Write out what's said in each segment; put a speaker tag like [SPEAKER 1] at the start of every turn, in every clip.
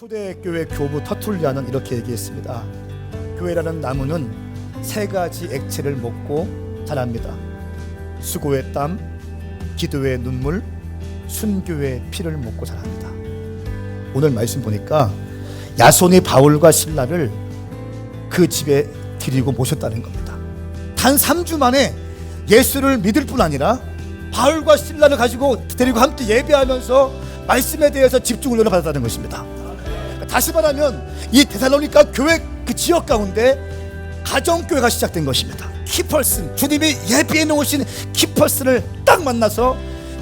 [SPEAKER 1] 초대교회 교부 터툴리아는 이렇게 얘기했습니다. 교회라는 나무는 세 가지 액체를 먹고 자랍니다. 수고의 땀, 기도의 눈물, 순교의 피를 먹고 자랍니다. 오늘 말씀 보니까 야손이 바울과 실라를 그 집에 데리고 모셨다는 겁니다. 단 3주 만에 예수를 믿을 뿐 아니라 바울과 실라를 가지고 데리고 함께 예배하면서 말씀에 대해서 집중 훈련을 받았다는 것입니다. 다시 말하면 이 데살로니가 교회 그 지역 가운데 가정교회가 시작된 것입니다. 키펄슨, 주님이 예비해 놓으신 키펄슨을 딱 만나서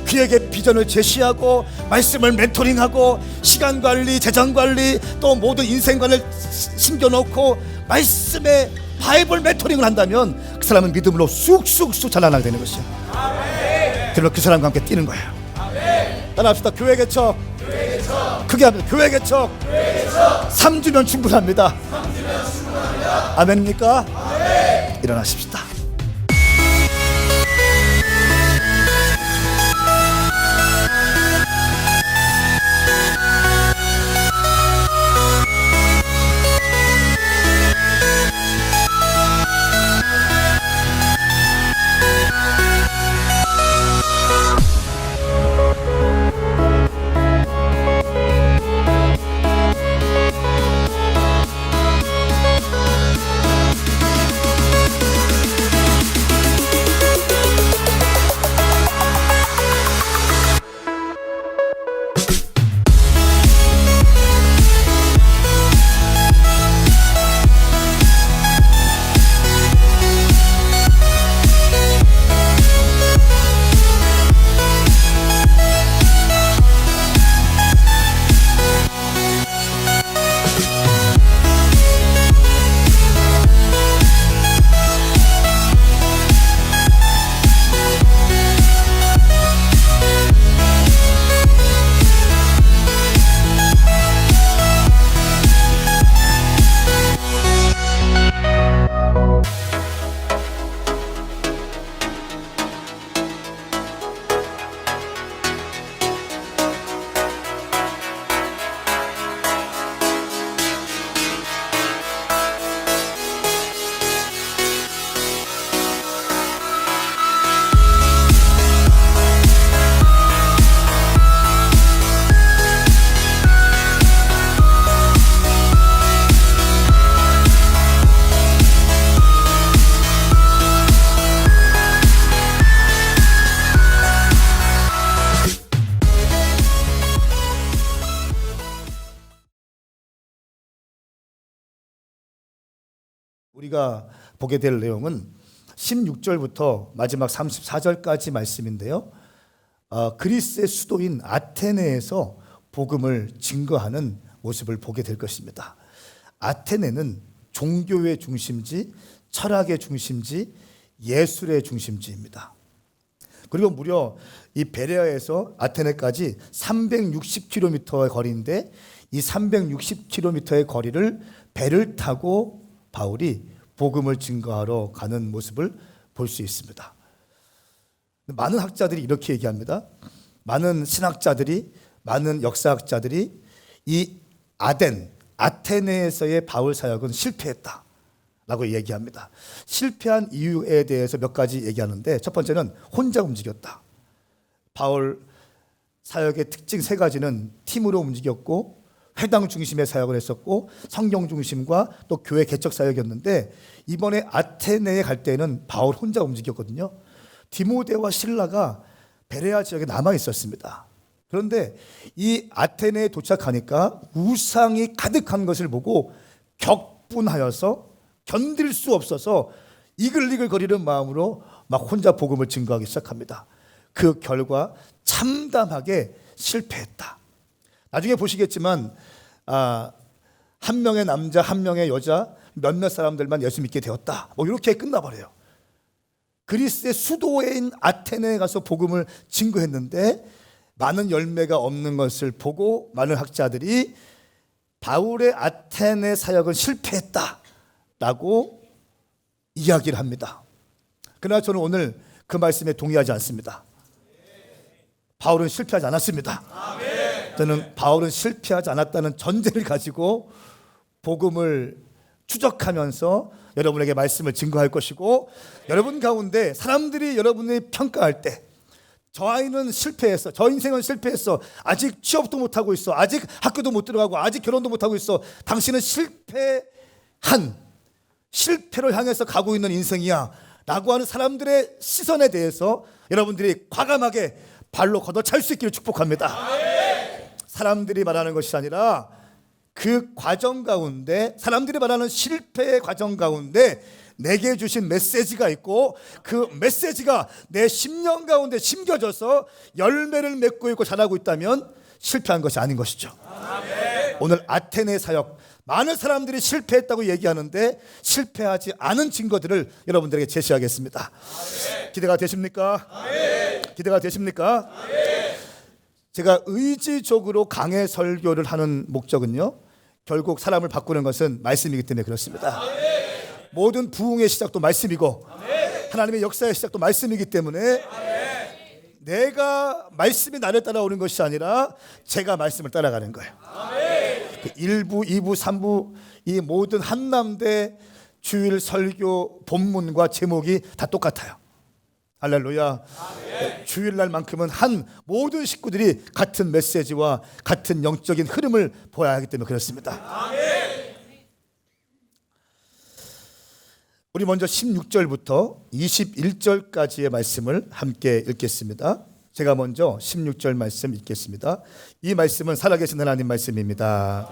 [SPEAKER 1] 그에게 비전을 제시하고 말씀을 멘토링하고 시간관리, 재정관리, 또 모든 인생관을 신겨놓고 말씀에 바이블 멘토링을 한다면 그 사람은 믿음으로 쑥쑥쑥 자라나게 되는 것이죠. 그리고 그 사람과 함께 뛰는 거예요. 따라합시다. 교회 개척. 크게 합니다. 교회 개척. 3주면 충분합니다. 아멘입니까? 일어나십시다. 우리가 보게 될 내용은 16절부터 마지막 34절까지 말씀인데요. 그리스의 수도인 아테네에서 복음을 증거하는 모습을 보게 될 것입니다. 아테네는 종교의 중심지, 철학의 중심지, 예술의 중심지입니다. 그리고 무려 이 베레아에서 아테네까지 360km의 거리인데 이 360km의 거리를 배를 타고 바울이 복음을 증거하러 가는 모습을 볼 수 있습니다. 많은 학자들이 이렇게 얘기합니다. 많은 신학자들이, 많은 역사학자들이 이 아테네에서의 바울 사역은 실패했다라고 얘기합니다. 실패한 이유에 대해서 몇 가지 얘기하는데 첫 번째는 혼자 움직였다. 바울 사역의 특징 세 가지는 팀으로 움직였고 회당 중심의 사역을 했었고 성경 중심과 또 교회 개척 사역이었는데 이번에 아테네에 갈 때는 바울 혼자 움직였거든요. 디모데와 실라가 베레아 지역에 남아 있었습니다. 그런데 이 아테네에 도착하니까 우상이 가득한 것을 보고 격분하여서 견딜 수 없어서 이글이글거리는 마음으로 막 혼자 복음을 증거하기 시작합니다. 그 결과 참담하게 실패했다. 나중에 보시겠지만 한 명의 남자, 한 명의 여자, 몇몇 사람들만 예수 믿게 되었다. 뭐 이렇게 끝나버려요. 그리스의 수도인 아테네에 가서 복음을 증거했는데 많은 열매가 없는 것을 보고 많은 학자들이 바울의 아테네 사역은 실패했다라고 이야기를 합니다. 그러나 저는 오늘 그 말씀에 동의하지 않습니다. 바울은 실패하지 않았습니다. 저는 바울은 실패하지 않았다는 전제를 가지고 복음을 추적하면서 여러분에게 말씀을 증거할 것이고, 여러분 가운데 사람들이 여러분을 평가할 때 저 아이는 실패했어, 저 인생은 실패했어, 아직 취업도 못하고 있어, 아직 학교도 못 들어가고 아직 결혼도 못하고 있어, 당신은 실패를 향해서 가고 있는 인생이야 라고 하는 사람들의 시선에 대해서 여러분들이 과감하게 발로 걷어찰 수 있기를 축복합니다. 사람들이 말하는 것이 아니라 그 과정 가운데, 사람들이 말하는 실패의 과정 가운데 내게 주신 메시지가 있고, 그 메시지가 내 심령 가운데 심겨져서 열매를 맺고 있고 자라고 있다면 실패한 것이 아닌 것이죠. 오늘 아테네 사역, 많은 사람들이 실패했다고 얘기하는데 실패하지 않은 증거들을 여러분들에게 제시하겠습니다. 기대가 되십니까? 기대가 되십니까? 제가 의지적으로 강해 설교를 하는 목적은요, 결국 사람을 바꾸는 것은 말씀이기 때문에 그렇습니다. 모든 부흥의 시작도 말씀이고 하나님의 역사의 시작도 말씀이기 때문에 내가 말씀이 나를 따라오는 것이 아니라 제가 말씀을 따라가는 거예요. 1부, 2부, 3부 이 모든 한남대 주일 설교 본문과 제목이 다 똑같아요. 할렐루야. 주일날만큼은 한 모든 식구들이 같은 메시지와 같은 영적인 흐름을 보아야 하기 때문에 그렇습니다. 우리 먼저 16절부터 21절까지의 말씀을 함께 읽겠습니다. 제가 먼저 16절 말씀 읽겠습니다. 이 말씀은 살아계신 하나님 말씀입니다.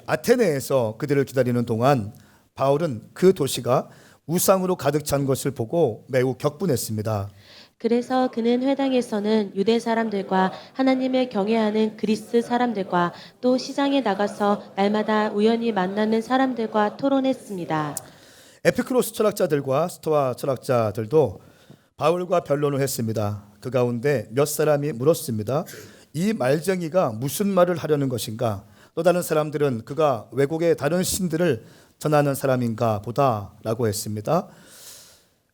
[SPEAKER 1] 아테네에서 그들을 기다리는 동안 바울은 그 도시가 우상으로 가득 찬 것을 보고 매우 격분했습니다.
[SPEAKER 2] 그래서 그는 회당에서는 유대 사람들과 하나님을 경외하는 그리스 사람들과 또 시장에 나가서 날마다 우연히 만나는 사람들과 토론했습니다.
[SPEAKER 1] 에피쿠로스 철학자들과 스토아 철학자들도 바울과 변론을 했습니다. 그 가운데 몇 사람이 물었습니다. 이 말쟁이가 무슨 말을 하려는 것인가? 또 다른 사람들은 그가 외국의 다른 신들을 전하는 사람인가 보다라고 했습니다.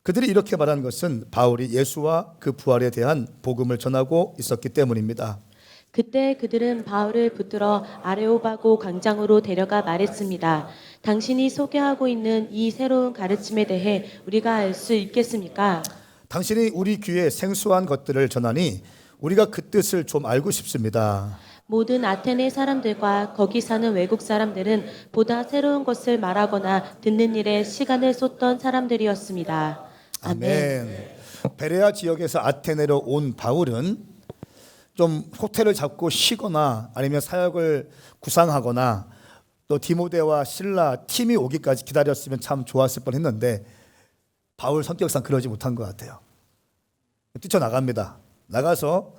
[SPEAKER 1] 그들이 이렇게 말한 것은 바울이 예수와 그 부활에 대한 복음을 전하고 있었기 때문입니다.
[SPEAKER 2] 그때 그들은 바울을 붙들어 아레오바고 광장으로 데려가 말했습니다. 당신이 소개하고 있는 이 새로운 가르침에 대해 우리가 알 수 있겠습니까?
[SPEAKER 1] 당신이 우리 귀에 생소한 것들을 전하니 우리가 그 뜻을 좀 알고 싶습니다.
[SPEAKER 2] 모든 아테네 사람들과 거기 사는 외국 사람들은 보다 새로운 것을 말하거나 듣는 일에 시간을 쏟던 사람들이었습니다.
[SPEAKER 1] 아멘. 베레아 지역에서 아테네로 온 바울은 좀 호텔을 잡고 쉬거나 아니면 사역을 구상하거나 또 디모데와 실라 팀이 오기까지 기다렸으면 참 좋았을 뻔했는데 바울 성격상 그러지 못한 것 같아요. 뛰쳐나갑니다. 나가서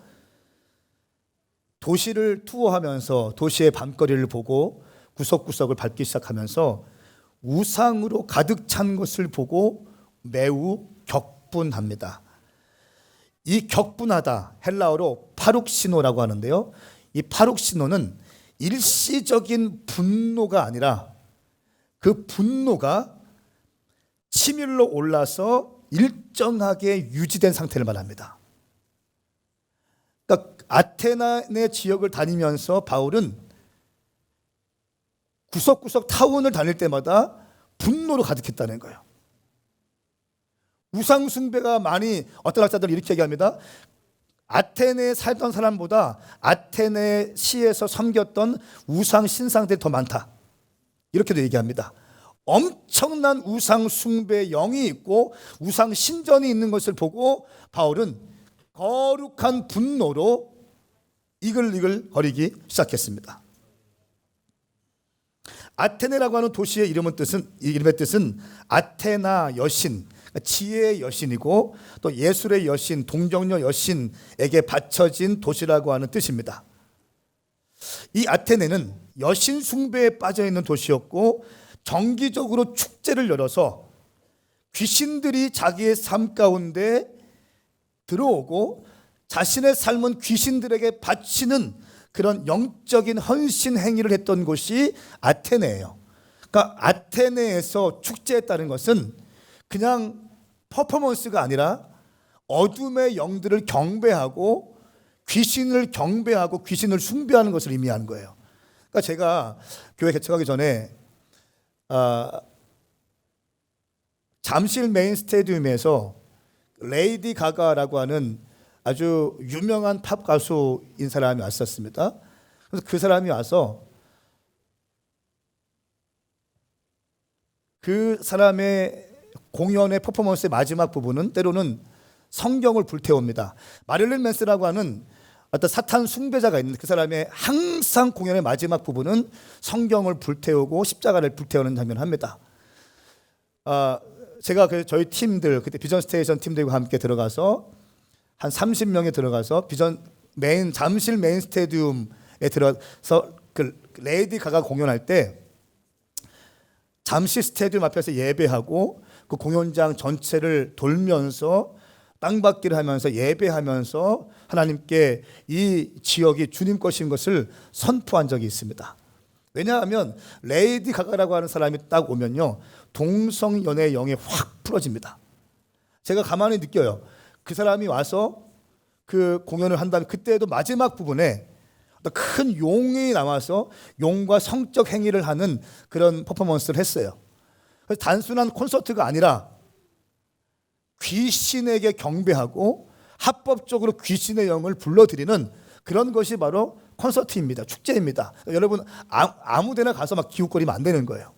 [SPEAKER 1] 도시를 투어하면서 도시의 밤거리를 보고 구석구석을 밟기 시작하면서 우상으로 가득 찬 것을 보고 매우 격분합니다. 이 격분하다, 헬라어로 파룩시노라고 하는데요. 이 파룩시노는 일시적인 분노가 아니라 그 분노가 치밀로 올라서 일정하게 유지된 상태를 말합니다. 그러니까 아테네 지역을 다니면서 바울은 구석구석 타운을 다닐 때마다 분노로 가득했다는 거예요. 우상 숭배가 많이, 어떤 학자들은 이렇게 얘기합니다. 아테네에 살던 사람보다 아테네 시에서 섬겼던 우상 신상들이 더 많다, 이렇게도 얘기합니다. 엄청난 우상 숭배의 영이 있고 우상 신전이 있는 것을 보고 바울은 거룩한 분노로 이글이글 거리기 시작했습니다. 아테네라고 하는 도시의 이름의 뜻은 아테나 여신, 지혜의 여신이고 또 예술의 여신, 동정녀 여신에게 바쳐진 도시라고 하는 뜻입니다. 이 아테네는 여신 숭배에 빠져 있는 도시였고 정기적으로 축제를 열어서 귀신들이 자기의 삶 가운데 들어오고 자신의 삶은 귀신들에게 바치는 그런 영적인 헌신 행위를 했던 곳이 아테네예요. 그러니까 아테네에서 축제했다는 것은 그냥 퍼포먼스가 아니라 어둠의 영들을 경배하고 귀신을 경배하고 귀신을 숭배하는 것을 의미하는 거예요. 그러니까 제가 교회 개척하기 전에 잠실 메인 스테디움에서 레이디 가가라고 하는 아주 유명한 팝 가수인 사람이 왔었습니다. 그래서 그 사람이 와서 그 사람의 공연의 퍼포먼스의 마지막 부분은 때로는 성경을 불태웁니다. 마릴린 맨슨이라고 하는 어떤 사탄 숭배자가 있는데 그 사람의 항상 공연의 마지막 부분은 성경을 불태우고 십자가를 불태우는 장면을 합니다. 제가 저희 팀들 그때 비전 스테이션 팀들과 함께 들어가서 한 30명이 들어가서 잠실 메인 스테디움에 들어서 그 레이디 가가 공연할 때 잠실 스테디움 앞에서 예배하고 그 공연장 전체를 돌면서 땅받기를 하면서 예배하면서 하나님께 이 지역이 주님 것인 것을 선포한 적이 있습니다. 왜냐하면 레이디 가가라고 하는 사람이 딱 오면요, 동성연애 영이 확 풀어집니다. 제가 가만히 느껴요. 그 사람이 와서 그 공연을 한 다음에 그때도 마지막 부분에 큰 용이 나와서 용과 성적 행위를 하는 그런 퍼포먼스를 했어요. 그래서 단순한 콘서트가 아니라 귀신에게 경배하고 합법적으로 귀신의 영을 불러들이는 그런 것이 바로 콘서트입니다. 축제입니다. 여러분 아무 데나 가서 막 기웃거리면 안 되는 거예요.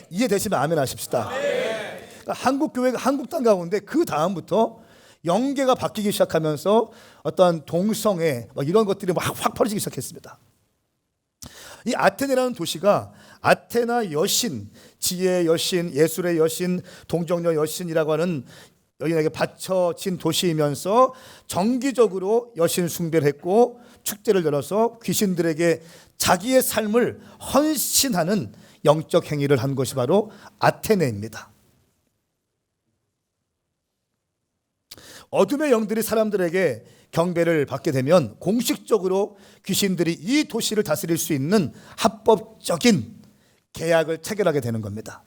[SPEAKER 1] 이해되시면 아멘 하십시다. 그러니까 한국 교회가 한국 땅 가운데 그 다음부터 영계가 바뀌기 시작하면서 어떤 동성애 이런 것들이 확 퍼지기 시작했습니다. 이 아테네라는 도시가 아테나 여신, 지혜의 여신, 예술의 여신, 동정녀 여신이라고 하는 여인에게 바쳐진 도시이면서 정기적으로 여신 숭배를 했고 축제를 열어서 귀신들에게 자기의 삶을 헌신하는 영적 행위를 한 것이 바로 아테네입니다. 어둠의 영들이 사람들에게 경배를 받게 되면 공식적으로 귀신들이 이 도시를 다스릴 수 있는 합법적인 계약을 체결하게 되는 겁니다.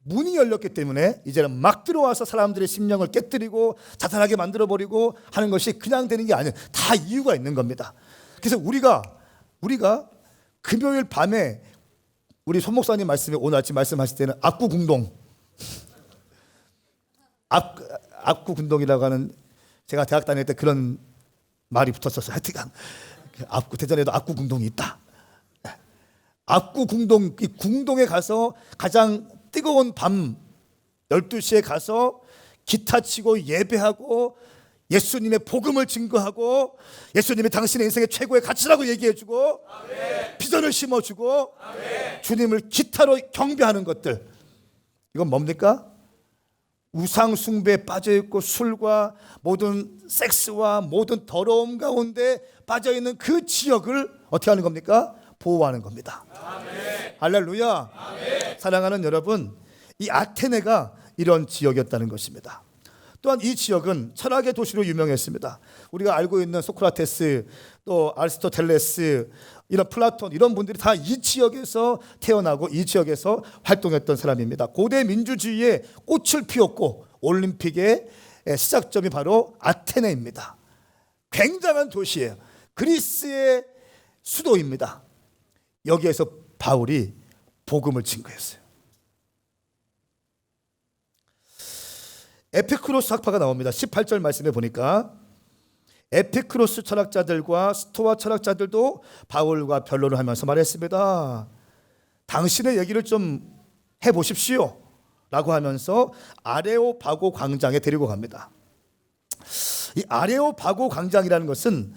[SPEAKER 1] 문이 열렸기 때문에 이제는 막 들어와서 사람들의 심령을 깨뜨리고 자살하게 만들어버리고 하는 것이 그냥 되는 게 아니에요. 다 이유가 있는 겁니다. 그래서 우리가 금요일 밤에 우리 손 목사님 말씀에 오늘 아침 말씀하실 때는 압구궁동 압구궁동이라고 하는, 제가 대학 다닐 때 그런 말이 붙었었어요. 하여튼 대전에도 압구궁동이 있다. 압구궁동, 이 궁동에 가서 가장 뜨거운 밤 12시에 가서 기타 치고 예배하고 예수님의 복음을 증거하고 예수님이 당신의 인생의 최고의 가치라고 얘기해주고 비전을 심어주고 주님을 기타로 경배하는 것들, 이건 뭡니까? 우상 숭배에 빠져있고 술과 모든 섹스와 모든 더러움 가운데 빠져있는 그 지역을 어떻게 하는 겁니까? 보호하는 겁니다. 아멘. 할렐루야. 아멘. 사랑하는 여러분, 이 아테네가 이런 지역이었다는 것입니다. 또한 이 지역은 철학의 도시로 유명했습니다. 우리가 알고 있는 소크라테스, 또 아리스토텔레스, 이런 플라톤, 이런 분들이 다 이 지역에서 태어나고 이 지역에서 활동했던 사람입니다. 고대 민주주의의 꽃을 피웠고 올림픽의 시작점이 바로 아테네입니다. 굉장한 도시예요. 그리스의 수도입니다. 여기에서 바울이 복음을 증거했어요. 에피쿠로스 학파가 나옵니다. 18절 말씀에 보니까 에피쿠로스 철학자들과 스토아 철학자들도 바울과 변론을 하면서 말했습니다. 당신의 얘기를 좀 해보십시오 라고 하면서 아레오바고 광장에 데리고 갑니다. 이 아레오바고 광장이라는 것은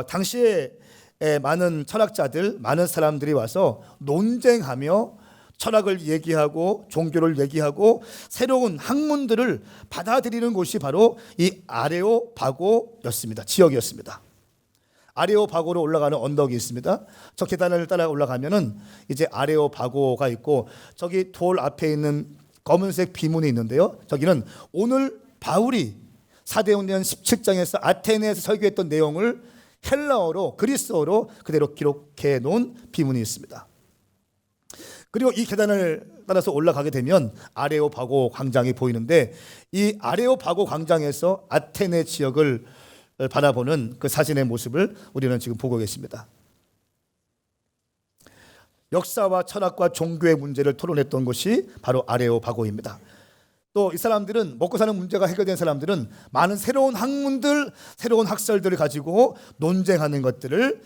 [SPEAKER 1] 당시에 많은 철학자들, 많은 사람들이 와서 논쟁하며 철학을 얘기하고 종교를 얘기하고 새로운 학문들을 받아들이는 곳이 바로 이 아레오바고였습니다. 지역이었습니다. 아레오바고로 올라가는 언덕이 있습니다. 저 계단을 따라 올라가면은 이제 아레오바고가 있고, 저기 돌 앞에 있는 검은색 비문이 있는데요. 저기는 오늘 바울이 사도행전 17장에서 아테네에서 설교했던 내용을 헬라어로, 그리스어로 그대로 기록해 놓은 비문이 있습니다. 그리고 이 계단을 따라서 올라가게 되면 아레오바고 광장이 보이는데, 이 아레오바고 광장에서 아테네 지역을 바라보는 그 사진의 모습을 우리는 지금 보고 계십니다. 역사와 철학과 종교의 문제를 토론했던 곳이 바로 아레오파고입니다. 또 이 사람들은 먹고 사는 문제가 해결된 사람들은 많은 새로운 학문들, 새로운 학설들을 가지고 논쟁하는 것들을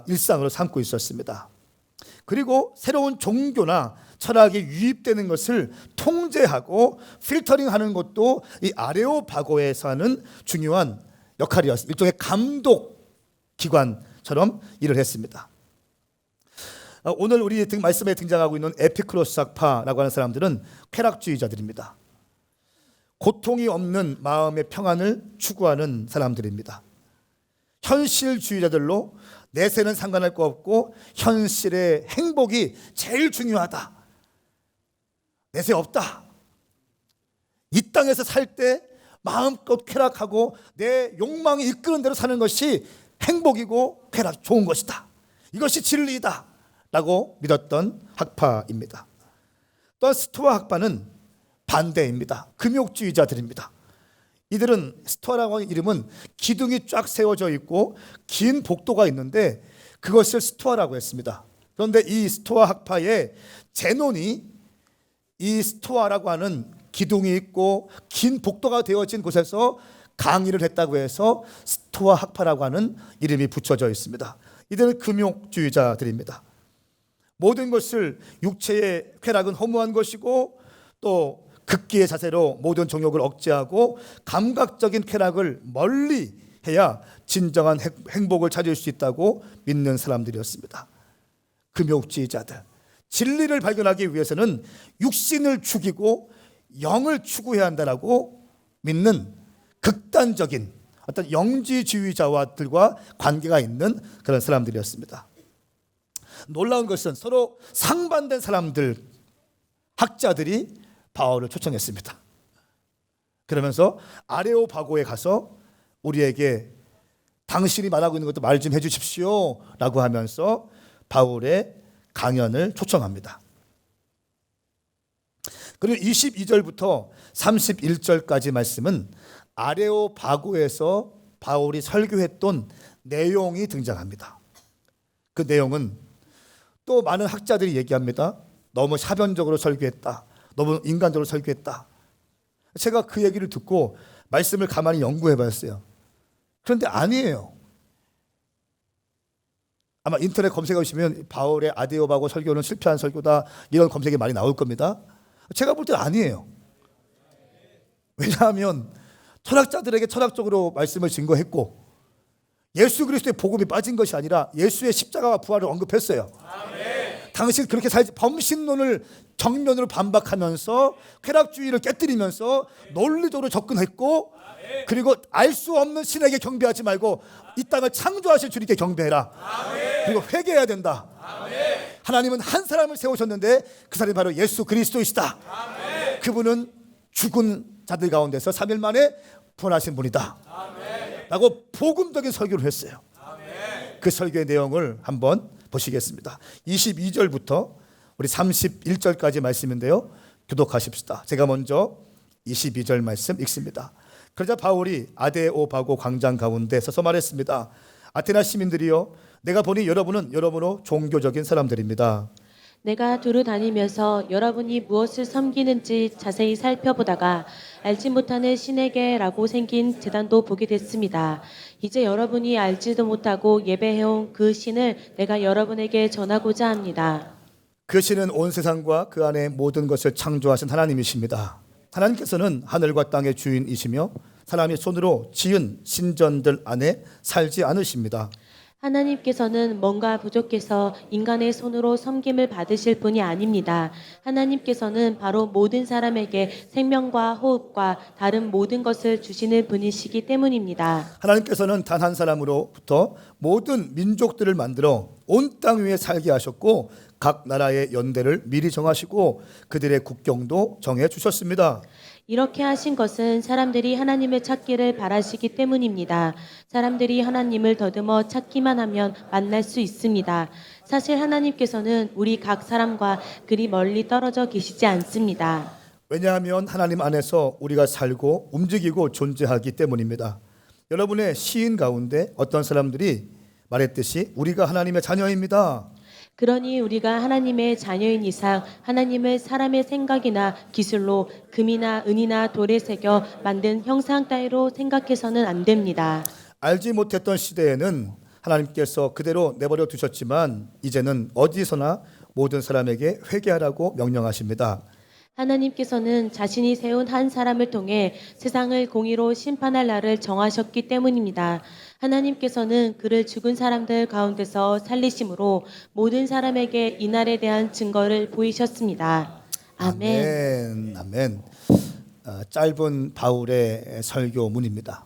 [SPEAKER 1] 일상으로 삼고 있었습니다. 그리고 새로운 종교나 철학이 유입되는 것을 통제하고 필터링하는 것도 이 아레오파고에서 하는 중요한 역할이었습니다. 일종의 감독 기관처럼 일을 했습니다. 오늘 우리 말씀에 등장하고 있는 에피쿠로스 학파라고 하는 사람들은 쾌락주의자들입니다. 고통이 없는 마음의 평안을 추구하는 사람들입니다. 현실주의자들로 내세는 상관할 거 없고 현실의 행복이 제일 중요하다. 내세 없다. 이 땅에서 살 때 마음껏 쾌락하고 내 욕망이 이끄는 대로 사는 것이 행복이고 쾌락 좋은 것이다. 이것이 진리이다 라고 믿었던 학파입니다. 또한 스토아 학파는 반대입니다. 금욕주의자들입니다. 이들은 스토아라고 하는 이름은 기둥이 쫙 세워져 있고 긴 복도가 있는데 그것을 스토아라고 했습니다. 그런데 이 스토아 학파의 제논이 이 스토아라고 하는 기둥이 있고 긴 복도가 되어진 곳에서 강의를 했다고 해서 스토아 학파라고 하는 이름이 붙여져 있습니다. 이들은 금욕주의자들입니다. 모든 것을 육체의 쾌락은 허무한 것이고 또 극기의 자세로 모든 정욕을 억제하고 감각적인 쾌락을 멀리 해야 진정한 행복을 찾을 수 있다고 믿는 사람들이었습니다. 금욕주의자들. 진리를 발견하기 위해서는 육신을 죽이고 영을 추구해야 한다고 믿는 극단적인 어떤 영지주의자와들과 관계가 있는 그런 사람들이었습니다. 놀라운 것은 서로 상반된 사람들, 학자들이 바울을 초청했습니다. 그러면서 아레오파고에 가서 우리에게 당신이 말하고 있는 것도 말 좀 해주십시오 라고 하면서 바울의 강연을 초청합니다. 그리고 22절부터 31절까지 말씀은 아레오파고에서 바울이 설교했던 내용이 등장합니다. 그 내용은 또 많은 학자들이 얘기합니다. 너무 사변적으로 설교했다. 너무 인간적으로 설교했다. 제가 그 얘기를 듣고 말씀을 가만히 연구해 봤어요. 그런데 아니에요. 아마 인터넷 검색해 보시면 바울의 아레오파고 설교는 실패한 설교다 이런 검색이 많이 나올 겁니다. 제가 볼 때는 아니에요. 왜냐하면 철학자들에게 철학적으로 말씀을 증거했고 예수 그리스도의 복음이 빠진 것이 아니라 예수의 십자가와 부활을 언급했어요. 당신 그렇게 살지 범신론을 정면으로 반박하면서 쾌락주의를 깨뜨리면서 논리적으로 접근했고 그리고 알 수 없는 신에게 경배하지 말고 이 땅을 창조하실 주님께 경배해라. 그리고 회개해야 된다. 하나님은 한 사람을 세우셨는데 그 사람이 바로 예수 그리스도이시다. 그분은 죽은 자들 가운데서 3일 만에 부활하신 분이다 라고 복음적인 설교를 했어요. 그 설교의 내용을 한번 보시겠습니다. 22절부터 우리 31절까지 말씀인데요. 교독하십시다. 제가 먼저 22절 말씀 읽습니다. 그러자 바울이 아레오파고 광장 가운데 서서 말했습니다. 아테나 시민들이여, 내가 보니 여러분은 여러모로 종교적인 사람들입니다.
[SPEAKER 2] 내가 두루 다니면서 여러분이 무엇을 섬기는지 자세히 살펴보다가 알지 못하는 신에게라고 생긴 제단도 보게 됐습니다. 이제 여러분이 알지도 못하고 예배해온 그 신을 내가 여러분에게 전하고자 합니다.
[SPEAKER 1] 그 신은 온 세상과 그 안에 모든 것을 창조하신 하나님이십니다. 하나님께서는 하늘과 땅의 주인이시며 사람이 손으로 지은 신전들 안에 살지 않으십니다.
[SPEAKER 2] 하나님께서는 뭔가 부족해서 인간의 손으로 섬김을 받으실 분이 아닙니다. 하나님께서는 바로 모든 사람에게 생명과 호흡과 다른 모든 것을 주시는 분이시기 때문입니다.
[SPEAKER 1] 하나님께서는 단 한 사람으로부터 모든 민족들을 만들어 온 땅 위에 살게 하셨고 각 나라의 연대를 미리 정하시고 그들의 국경도 정해 주셨습니다.
[SPEAKER 2] 이렇게 하신 것은 사람들이 하나님을 찾기를 바라시기 때문입니다. 사람들이 하나님을 더듬어 찾기만 하면 만날 수 있습니다. 사실 하나님께서는 우리 각 사람과 그리 멀리 떨어져 계시지 않습니다.
[SPEAKER 1] 왜냐하면 하나님 안에서 우리가 살고 움직이고 존재하기 때문입니다. 여러분의 시인 가운데 어떤 사람들이 말했듯이 우리가 하나님의 자녀입니다.
[SPEAKER 2] 그러니 우리가 하나님의 자녀인 이상 하나님을 사람의 생각이나 기술로 금이나 은이나 돌에 새겨 만든 형상 따위로 생각해서는 안 됩니다.
[SPEAKER 1] 알지 못했던 시대에는 하나님께서 그대로 내버려 두셨지만 이제는 어디서나 모든 사람에게 회개하라고 명령하십니다.
[SPEAKER 2] 하나님께서는 자신이 세운 한 사람을 통해 세상을 공의로 심판할 날을 정하셨기 때문입니다. 하나님께서는 그를 죽은 사람들 가운데서 살리심으로 모든 사람에게 이 날에 대한 증거를 보이셨습니다. 아멘.
[SPEAKER 1] 아멘. 아멘. 짧은 바울의 설교문입니다.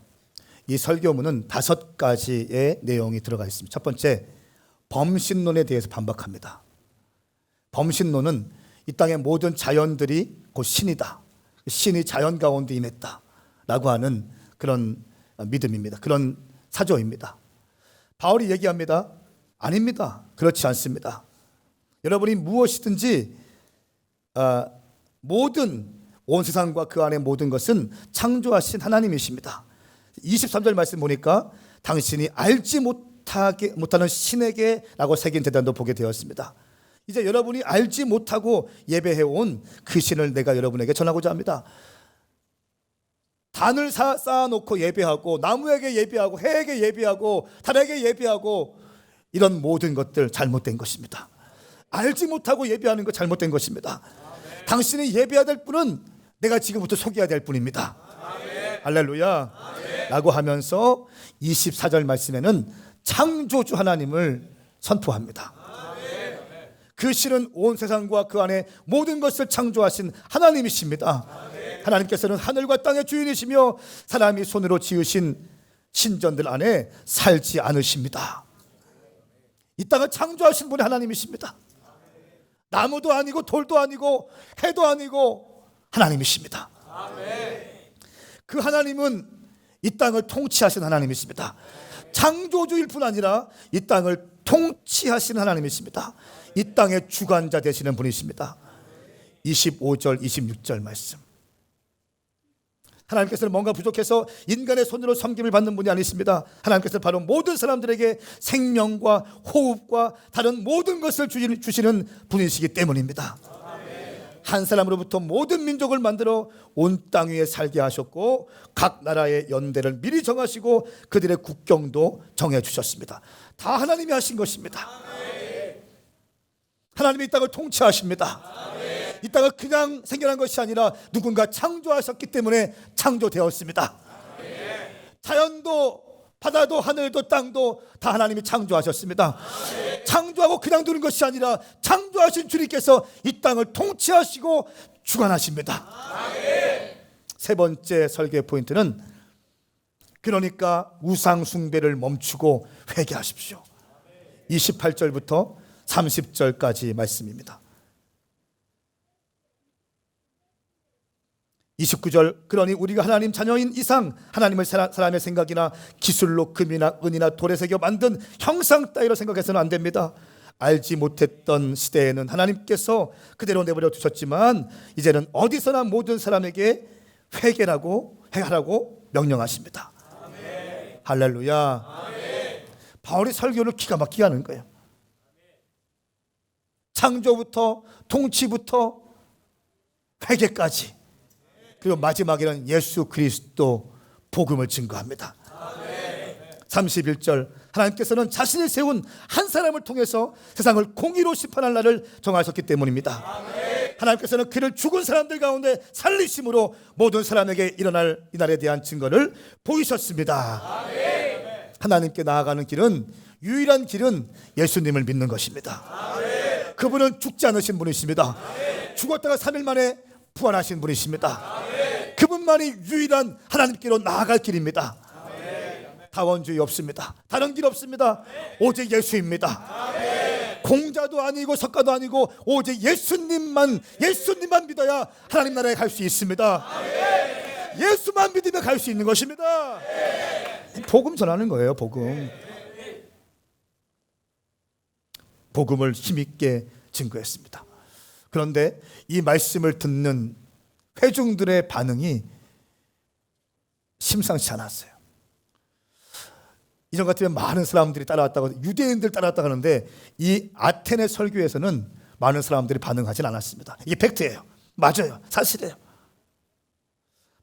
[SPEAKER 1] 이 설교문은 5가지의 내용이 들어가 있습니다. 첫 번째, 범신론에 대해서 반박합니다. 범신론은 이 땅의 모든 자연들이 곧 신이다. 신이 자연 가운데 임했다. 라고 하는 그런 믿음입니다. 그런 사조입니다. 바울이 얘기합니다. 아닙니다. 그렇지 않습니다. 여러분이 무엇이든지 모든 온 세상과 그 안의 모든 것은 창조하신 하나님이십니다. 23절 말씀 보니까 당신이 알지 못하는 신에게 라고 새긴 대단도 보게 되었습니다. 이제 여러분이 알지 못하고 예배해온 그 신을 내가 여러분에게 전하고자 합니다. 단을 쌓아놓고 예배하고 나무에게 예배하고 해에게 예배하고 달에게 예배하고 이런 모든 것들 잘못된 것입니다. 알지 못하고 예배하는 것 잘못된 것입니다. 당신이 예배해야 될 분은 내가 지금부터 소개해야 될 분입니다. 할렐루야 라고 하면서 24절 말씀에는 창조주 하나님을 선포합니다. 그 신은 온 세상과 그 안에 모든 것을 창조하신 하나님이십니다. 하나님께서는 하늘과 땅의 주인이시며 사람이 손으로 지으신 신전들 안에 살지 않으십니다. 이 땅을 창조하신 분이 하나님이십니다. 나무도 아니고 돌도 아니고 해도 아니고 하나님이십니다. 그 하나님은 이 땅을 통치하신 하나님이십니다. 창조주일 뿐 아니라 이 땅을 통치하시는 하나님이십니다. 이 땅의 주관자 되시는 분이십니다. 25절 26절 말씀. 하나님께서는 뭔가 부족해서 인간의 손으로 섬김을 받는 분이 아니십니다. 하나님께서는 바로 모든 사람들에게 생명과 호흡과 다른 모든 것을 주시는 분이시기 때문입니다. 한 사람으로부터 모든 민족을 만들어 온 땅 위에 살게 하셨고 각 나라의 연대를 미리 정하시고 그들의 국경도 정해 주셨습니다. 다 하나님이 하신 것입니다. 하나님이 이 땅을 통치하십니다. 이 땅은 그냥 생겨난 것이 아니라 누군가 창조하셨기 때문에 창조되었습니다. 자연도 바다도 하늘도 땅도 다 하나님이 창조하셨습니다. 창조하고 그냥 두는 것이 아니라 창조하신 주님께서 이 땅을 통치하시고 주관하십니다. 세 번째 설계 포인트는 그러니까 우상 숭배를 멈추고 회개하십시오. 28절부터 30절까지 말씀입니다. 29절 그러니 우리가 하나님 자녀인 이상 하나님을 사람의 생각이나 기술로 금이나 은이나 돌에 새겨 만든 형상 따위로 생각해서는 안 됩니다. 알지 못했던 시대에는 하나님께서 그대로 내버려 두셨지만 이제는 어디서나 모든 사람에게 회개하라고 명령하십니다. 아멘. 할렐루야. 아멘. 바울이 설교를 기가 막히게 하는 거예요. 창조부터 통치부터 회개까지 그리고 마지막에는 예수 그리스도 복음을 증거합니다. 31절 하나님께서는 자신을 세운 한 사람을 통해서 세상을 공의로 심판할 날을 정하셨기 때문입니다. 하나님께서는 그를 죽은 사람들 가운데 살리심으로 모든 사람에게 일어날 이 날에 대한 증거를 보이셨습니다. 하나님께 나아가는 길은 유일한 길은 예수님을 믿는 것입니다. 그분은 죽지 않으신 분이십니다. 죽었다가 3일 만에 부활하신 분이십니다. 그분만이 유일한 하나님께로 나아갈 길입니다. 다원주의 없습니다. 다른 길 없습니다. 오직 예수입니다. 공자도 아니고 석가도 아니고 오직 예수님만 믿어야 하나님 나라에 갈 수 있습니다. 예수만 믿으면 갈 수 있는 것입니다. 복음 전하는 거예요. 복음을 힘있게 증거했습니다. 그런데 이 말씀을 듣는 회중들의 반응이 심상치 않았어요. 이전 같으면 많은 사람들이 따라왔다고, 유대인들 따라왔다고 하는데 이 아테네 설교에서는 많은 사람들이 반응하진 않았습니다. 이게 팩트예요. 맞아요. 사실이에요.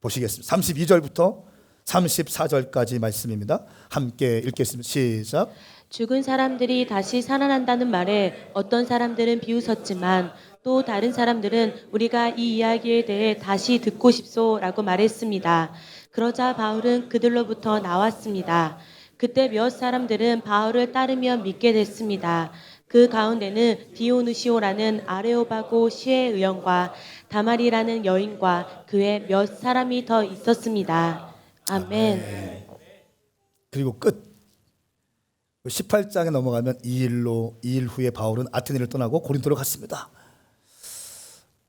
[SPEAKER 1] 보시겠습니다. 32절부터 34절까지 말씀입니다. 함께 읽겠습니다. 시작.
[SPEAKER 2] 죽은 사람들이 다시 살아난다는 말에 어떤 사람들은 비웃었지만 또 다른 사람들은 우리가 이 이야기에 대해 다시 듣고 싶소라고 말했습니다. 그러자 바울은 그들로부터 나왔습니다. 그때 몇 사람들은 바울을 따르며 믿게 됐습니다. 그 가운데는 디오누시오라는 아레오바고 시의 의원과 다말이라는 여인과 그 외 몇 사람이 더 있었습니다. 아멘.
[SPEAKER 1] 그리고 끝. 18장에 넘어가면 2일 후에 바울은 아테네를 떠나고 고린도로 갔습니다.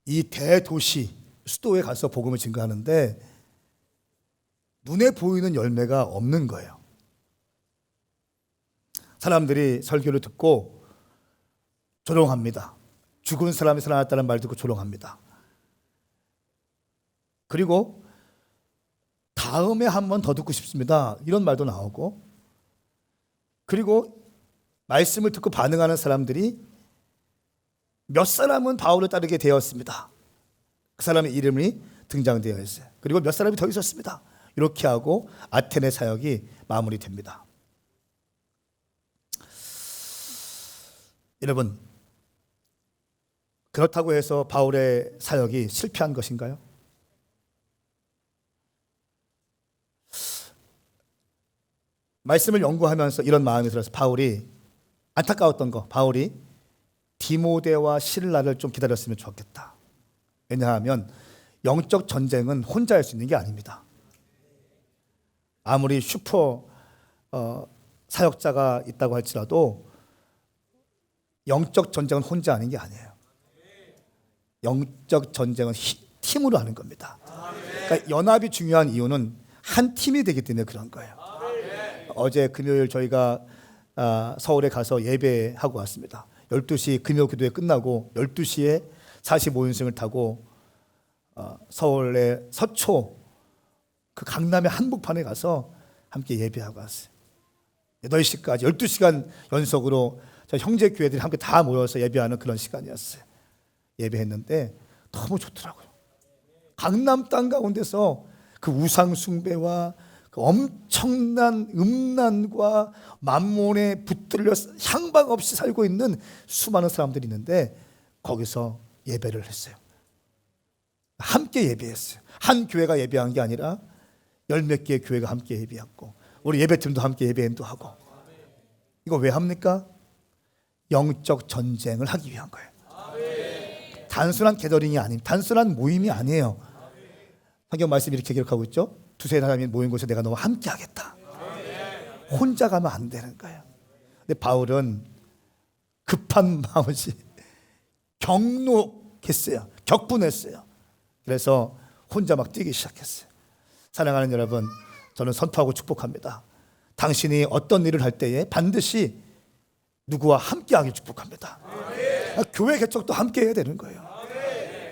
[SPEAKER 1] 이 대도시 수도에 가서 복음을 증거하는데 눈에 보이는 열매가 없는 거예요. 사람들이 설교를 듣고 조롱합니다. 죽은 사람이 살아났다는 말 듣고 조롱합니다. 그리고 다음에 한 번 더 듣고 싶습니다. 이런 말도 나오고, 그리고 말씀을 듣고 반응하는 사람들이 몇 사람은 바울을 따르게 되었습니다. 그 사람의 이름이 등장되어 있어요. 그리고 몇 사람이 더 있었습니다. 이렇게 하고 아테네 사역이 마무리됩니다. 여러분, 그렇다고 해서 바울의 사역이 실패한 것인가요? 말씀을 연구하면서 이런 마음이 들어서 바울이 안타까웠던 거, 바울이 디모데와 실라를 좀 기다렸으면 좋겠다. 왜냐하면 영적 전쟁은 혼자 할 수 있는 게 아닙니다. 아무리 슈퍼 사역자가 있다고 할지라도 영적 전쟁은 혼자 하는 게 아니에요. 영적 전쟁은 팀으로 하는 겁니다. 그러니까 연합이 중요한 이유는 한 팀이 되기 때문에 그런 거예요. 어제 금요일 저희가 서울에 가서 예배하고 왔습니다. 12시 금요 기도회 끝나고 12시에 45인승을 타고 서울의 서초 그 강남의 한복판에 가서 함께 예배하고 왔어요. 8시까지 12시간 연속으로 저 형제 교회들이 함께 다 모여서 예배하는 그런 시간이었어요. 예배했는데 너무 좋더라고요. 강남 땅 가운데서 그 우상 숭배와 그 엄청난 음란과 만몬에 붙들려 향방 없이 살고 있는 수많은 사람들이 있는데 거기서 예배를 했어요. 함께 예배했어요. 한 교회가 예배한 게 아니라 열 몇 개의 교회가 함께 예배했고 우리 예배팀도 함께 예배 인도하고. 이거 왜 합니까? 영적 전쟁을 하기 위한 거예요. 단순한 게더링이 아닌, 단순한 모임이 아니에요. 성경 말씀 이렇게 기록하고 있죠. 두세 사람이 모인 곳에 내가 너와 함께 하겠다. 혼자 가면 안 되는 거예요. 근데 바울은 급한 마음이 격노했어요. 격분했어요. 그래서 혼자 막 뛰기 시작했어요. 사랑하는 여러분, 저는 선포하고 축복합니다. 당신이 어떤 일을 할 때에 반드시 누구와 함께 하길 축복합니다. 교회 개척도 함께 해야 되는 거예요.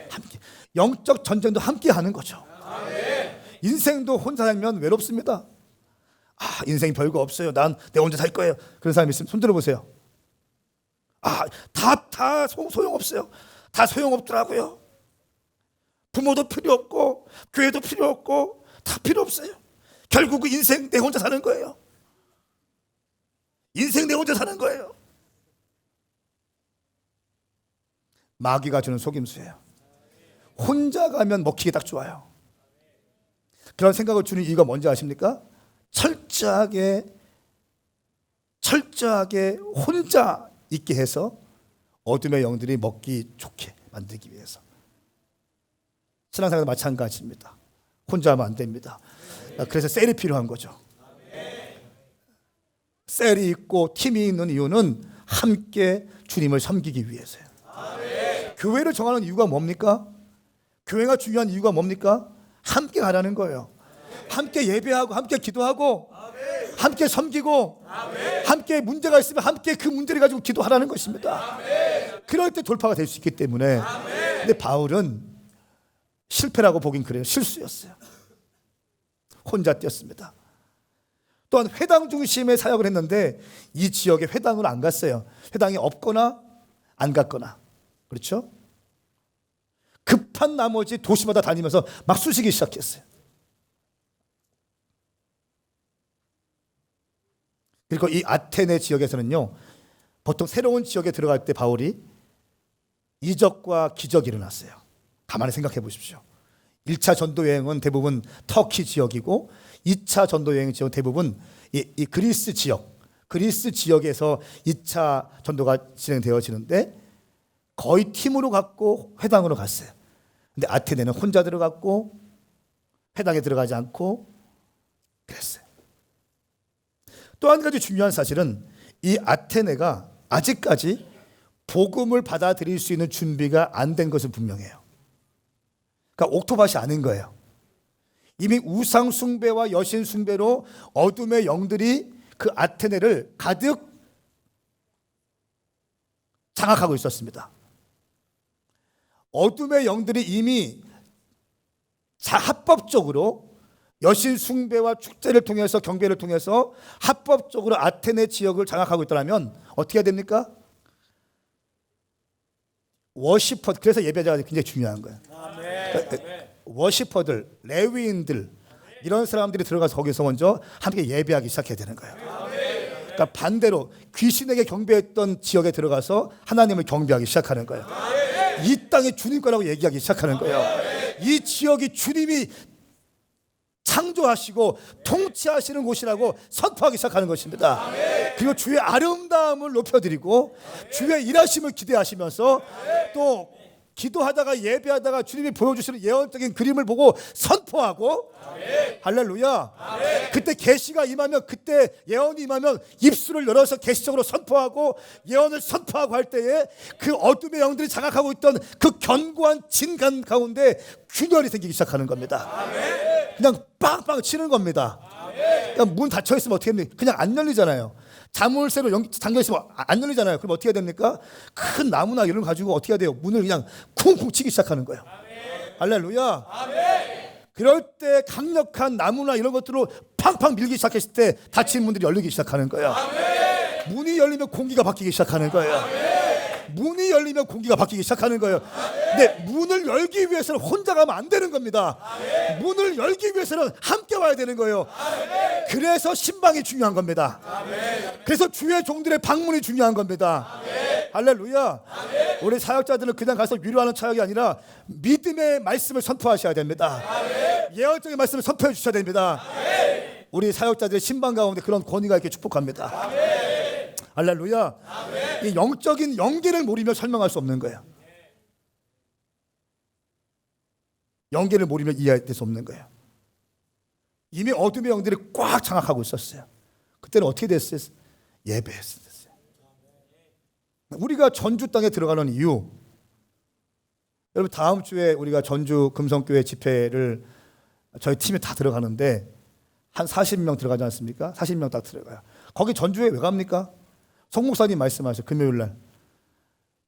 [SPEAKER 1] 함께. 영적 전쟁도 함께 하는 거죠. 인생도 혼자 살면 외롭습니다. 인생이 별거 없어요. 난 내 혼자 살 거예요. 그런 사람 있으면 손 들어보세요. 다 소용없어요. 다 소용없더라고요. 부모도 필요 없고 교회도 필요 없고 다 필요 없어요. 결국 인생 내 혼자 사는 거예요. 인생 내 혼자 사는 거예요. 마귀가 주는 속임수예요. 혼자 가면 먹히기 딱 좋아요. 그런 생각을 주는 이유가 뭔지 아십니까? 철저하게 혼자 있게 해서 어둠의 영들이 먹기 좋게 만들기 위해서. 신앙생활도 마찬가지입니다. 혼자 하면 안 됩니다. 그래서 셀이 필요한 거죠. 셀이 있고 팀이 있는 이유는 함께 주님을 섬기기 위해서요. 교회를 정하는 이유가 뭡니까? 교회가 중요한 이유가 뭡니까? 함께 가라는 거예요. 함께 예배하고 함께 기도하고 함께 섬기고 함께 문제가 있으면 함께 그 문제를 가지고 기도하라는 것입니다. 그럴 때 돌파가 될 수 있기 때문에. 근데 바울은 실패라고 보긴 그래요. 실수였어요. 혼자 뛰었습니다. 또한 회당 중심의 사역을 했는데 이 지역에 회당을 안 갔어요. 회당이 없거나 안 갔거나. 그렇죠? 급한 나머지 도시마다 다니면서 막 쑤시기 시작했어요. 그리고 이 아테네 지역에서는요, 보통 새로운 지역에 들어갈 때 바울이 이적과 기적이 일어났어요. 가만히 생각해 보십시오. 1차 전도 여행은 대부분 터키 지역이고 2차 전도 여행 지역은 대부분 이 그리스 지역에서 2차 전도가 진행되어지는데 거의 팀으로 갔고 회당으로 갔어요. 근데 아테네는 혼자 들어갔고 회당에 들어가지 않고 그랬어요. 또 한 가지 중요한 사실은 이 아테네가 아직까지 복음을 받아들일 수 있는 준비가 안 된 것은 분명해요. 그러니까 옥토밭이 아닌 거예요. 이미 우상 숭배와 여신 숭배로 어둠의 영들이 그 아테네를 가득 장악하고 있었습니다. 어둠의 영들이 이미 합법적으로 여신 숭배와 축제를 통해서 경배를 통해서 합법적으로 아테네 지역을 장악하고 있다면 어떻게 해야 됩니까? 워시퍼, 그래서 예배자가 굉장히 중요한 거예요. 그러니까 워시퍼들, 레위인들 이런 사람들이 들어가서 거기서 먼저 함께 예배하기 시작해야 되는 거예요. 그러니까 반대로 귀신에게 경배했던 지역에 들어가서 하나님을 경배하기 시작하는 거예요. 이 땅이 주님 거라고 얘기하기 시작하는 거예요. 이 지역이 주님이 창조하시고 통치하시는 곳이라고 선포하기 시작하는 것입니다. 그리고 주의 아름다움을 높여드리고 주의 일하심을 기대하시면서 또 기도하다가 예배하다가 주님이 보여주시는 예언적인 그림을 보고 선포하고 할렐루야. 그때 계시가 임하면, 그때 예언이 임하면 입술을 열어서 계시적으로 선포하고 예언을 선포하고 할 때에 그 어둠의 영들이 장악하고 있던 그 견고한 진간 가운데 균열이 생기기 시작하는 겁니다. 그냥 빵빵 치는 겁니다. 그냥 문 닫혀 있으면 어떻게 됩니까? 그냥 안 열리잖아요. 자물쇠로 잠겨 있으면 안 열리잖아요. 그럼 어떻게 해야 됩니까? 큰 나무나 이런 거 가지고 어떻게 해야 돼요? 문을 그냥 쿵쿵 치기 시작하는 거예요. 할렐루야. 그럴 때 강력한 나무나 이런 것들로 팡팡 밀기 시작했을 때 닫힌 문들이 열리기 시작하는 거예요. 문이 열리면 공기가 바뀌기 시작하는 거예요. 문이 열리면 공기가 바뀌기 시작하는 거예요. 근데 문을 열기 위해서는 혼자 가면 안 되는 겁니다. 문을 열기 위해서는 함께 와야 되는 거예요. 그래서 신방이 중요한 겁니다. 그래서 주의 종들의 방문이 중요한 겁니다. 할렐루야. 우리 사역자들은 그냥 가서 위로하는 사역이 아니라 믿음의 말씀을 선포하셔야 됩니다. 예언적인 말씀을 선포해 주셔야 됩니다. 우리 사역자들의 신방 가운데 그런 권위가 있게 축복합니다. 할렐루야. 이 영적인 연계를 모르면 설명할 수 없는 거예요. 연계를 모르면 이해할 수 없는 거예요. 이미 어둠의 영들이 꽉 장악하고 있었어요. 그때는 어떻게 됐어요? 예배했어요. 우리가 전주 땅에 들어가는 이유, 여러분 다음 주에 우리가 전주 금성교회 집회를 저희 팀이 다 들어가는데 한 40명 들어가지 않습니까? 40명 딱 들어가요. 거기 전주에 왜 갑니까? 송 목사님 말씀하셨어요. 금요일 날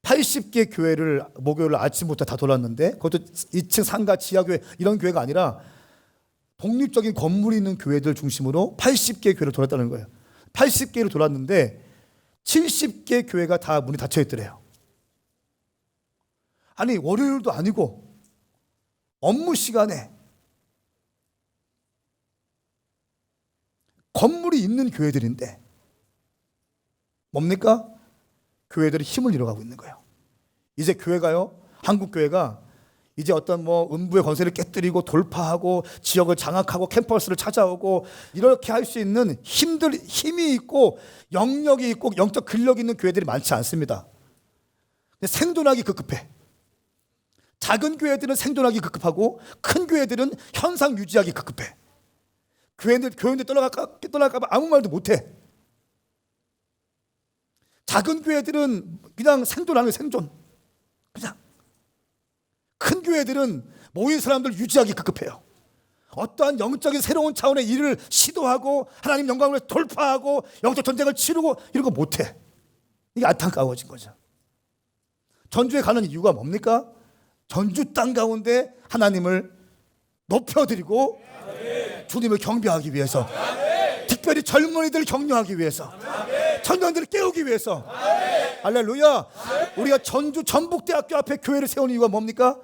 [SPEAKER 1] 80개 교회를 목요일 아침부터 다 돌았는데, 그것도 2층 상가 지하교회 이런 교회가 아니라 독립적인 건물이 있는 교회들 중심으로 80개 교회를 돌았다는 거예요. 80개를 돌았는데 70개 교회가 다 문이 닫혀 있더래요. 아니 월요일도 아니고 업무 시간에 건물이 있는 교회들인데 뭡니까? 교회들이 힘을 잃어가고 있는 거예요. 이제 교회가요, 한국 교회가 이제 어떤 뭐 음부의 권세를 깨뜨리고 돌파하고 지역을 장악하고 캠퍼스를 찾아오고 이렇게 할 수 있는 힘이 있고 영역이 있고 영적 근력이 있는 교회들이 많지 않습니다. 생존하기 급급해. 작은 교회들은 생존하기 급급하고 큰 교회들은 현상 유지하기 급급해. 교회인들 떠나갈까 봐 아무 말도 못해. 작은 교회들은 그냥 생존하는 생존. 그냥. 큰 교회들은 모인 사람들 유지하기 급급해요. 어떠한 영적인 새로운 차원의 일을 시도하고 하나님 영광을 돌파하고 영적 전쟁을 치르고 이런 거 못해. 이게 안타까워진 거죠. 전주에 가는 이유가 뭡니까? 전주 땅 가운데 하나님을 높여드리고 주님을 경배하기 위해서, 특별히 젊은이들을 격려하기 위해서, 청년들을 깨우기 위해서. 할렐루야. 우리가 전주 전북대학교 앞에 교회를 세운 이유가 뭡니까?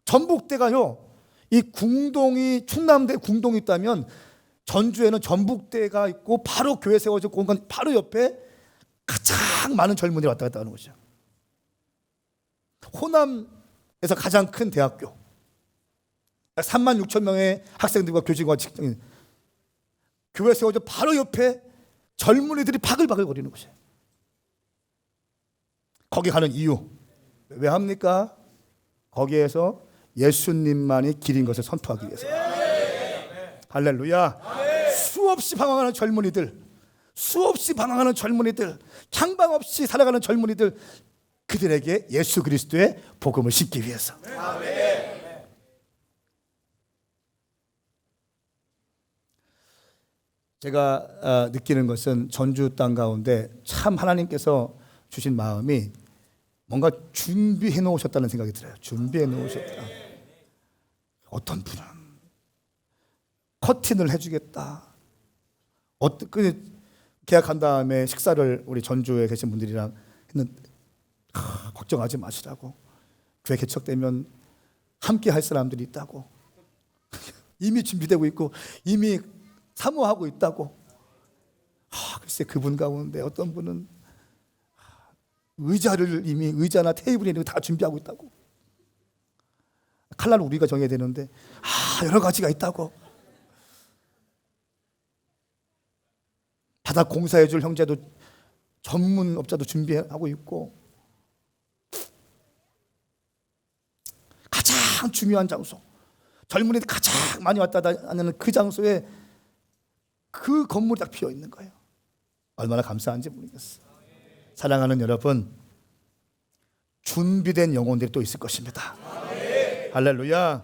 [SPEAKER 1] 전북대가요, 이 궁동이, 충남대 궁동이 있다면 전주에는 전북대가 있고 바로 교회 세워졌고 공간 바로 옆에 가장 많은 젊은이들이 왔다 갔다 하는 곳이죠. 호남에서 가장 큰 대학교, 3만 6천 명의 학생들과 교직원과 직장인, 교회 세워져 바로 옆에 젊은이들이 바글바글 거리는 곳이에요. 거기 가는 이유 왜 합니까? 거기에서 예수님만이 길인 것을 선포하기 위해서. 할렐루야. 수없이 방황하는 젊은이들, 수없이 방황하는 젊은이들, 향방 없이 살아가는 젊은이들, 그들에게 예수 그리스도의 복음을 심기 위해서. 제가 느끼는 것은 전주 땅 가운데 참 하나님께서 주신 마음이 뭔가 준비해 놓으셨다는 생각이 들어요. 준비해 놓으셨다. 어떤 분은 커튼을 해주겠다. 계약한 다음에 식사를 우리 전주에 계신 분들이랑 했는데 걱정하지 마시라고. 교회 개척되면 함께 할 사람들이 있다고. 이미 준비되고 있고 이미 사모하고 있다고. 글쎄 그분 가운데 어떤 분은 의자를 이미 의자나 테이블 이런 거 다 준비하고 있다고. 칼날은 우리가 정해야 되는데 여러 가지가 있다고. 바닥 공사해 줄 형제도 전문 업자도 준비하고 있고. 가장 중요한 장소, 젊은이들 가장 많이 왔다 하는 그 장소에 그 건물이 딱 비어 있는 거예요. 얼마나 감사한지 모르겠어요. 사랑하는 여러분, 준비된 영혼들이 또 있을 것입니다. 할렐루야.